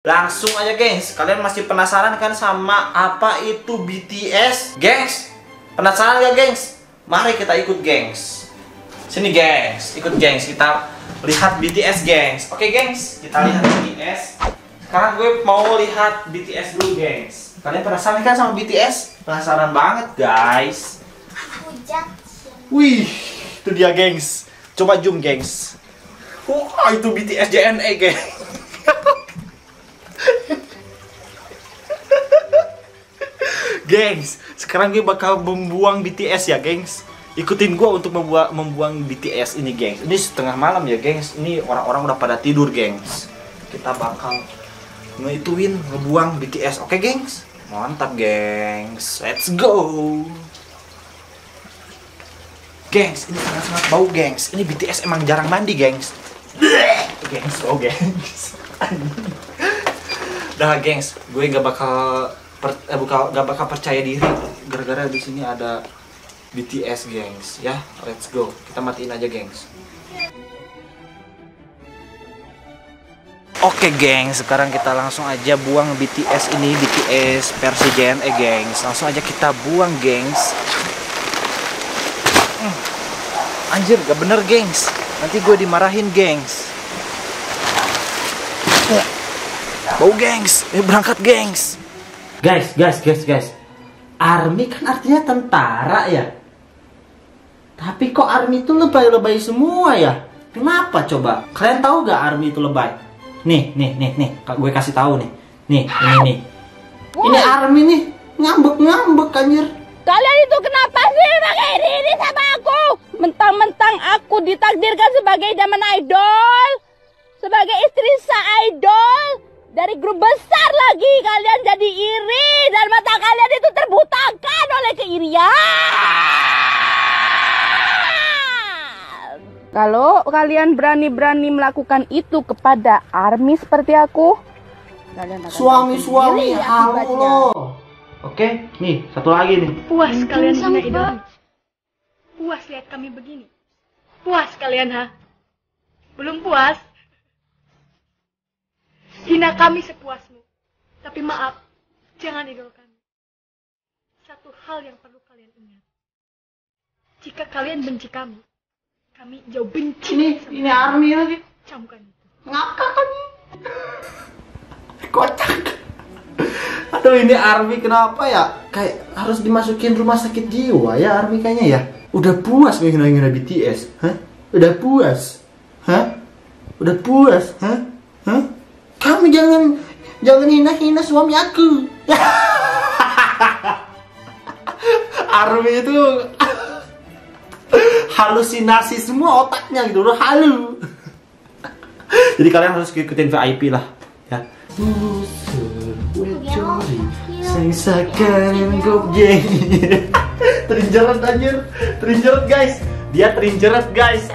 Langsung aja gengs, kalian masih penasaran kan sama apa itu BTS? Gengs, penasaran gak gengs? Mari kita ikut gengs. Sini gengs, ikut gengs, kita lihat BTS gengs. Oke gengs, kita lihat BTS. Sekarang gue mau lihat BTS dulu gengs. Kalian penasaran kan sama BTS? Penasaran banget guys. Wih, itu dia gengs. Coba zoom gengs. Wah, itu BTS JNE gengs. Gengs, sekarang gue bakal membuang BTS ya gengs. Ikutin gue untuk membuang BTS ini gengs. Ini setengah malam ya gengs. Ini orang-orang udah pada tidur gengs. Kita bakal ngebuang BTS. Oke gengs? Mantap gengs. Let's go. Gengs, ini sangat-sangat bau gengs. Ini BTS emang jarang mandi gengs. Gengs, oh gengs. Dah gengs, gue gak bakal percaya diri gara-gara di sini ada BTS gengs ya. Let's go, kita matiin aja gengs. Oke gengs, sekarang kita langsung aja buang BTS ini, BTS versi JNE gengs. Langsung aja kita buang gengs. Anjir, gak bener gengs, nanti gue dimarahin gengs. Bau gengs, berangkat gengs. Guys. Army kan artinya tentara ya. Tapi kok army itu lebay-lebay semua ya? Kenapa coba? Kalian tahu gak army itu lebay? Nih. Gue kasih tahu nih. Nih, ini. Ini army nih, ngambek anjir. Kalian itu kenapa sih pakai ini sama aku? Mentang-mentang aku ditakdirkan sebagai daman idol, sebagai istri idol. Dari grup besar lagi kalian jadi iri dan mata kalian itu terbutakan oleh keirian. Kalau kalian berani-berani melakukan itu kepada army seperti aku, kalian akan suami halo. Oke, nih satu lagi nih. Puas kalian hina idol. Puas lihat kami begini. Puas kalian ha? Belum puas? Hina kami sepuasmu. Tapi maaf, jangan idol kami. Satu hal yang perlu kalian ingat. Jika kalian benci kami jauh benci. Ini army lagi. Camkan itu. Ngakak kan? Kocak. Aduh, ini army kenapa ya? Kayak harus dimasukin rumah sakit jiwa ya army kayaknya ya. Udah puas ngehina-ngehina BTS? Hah? Udah puas? Hah? Udah puas? Hah? Kamu jangan hina-hina suami aku. Army itu halusinasi semua otaknya gitu, udah halu. Jadi kalian harus ikutin VIP lah, ya. Sengsakan gobjeng. Terinjeret anjir, terinjeret guys. Dia terinjeret guys.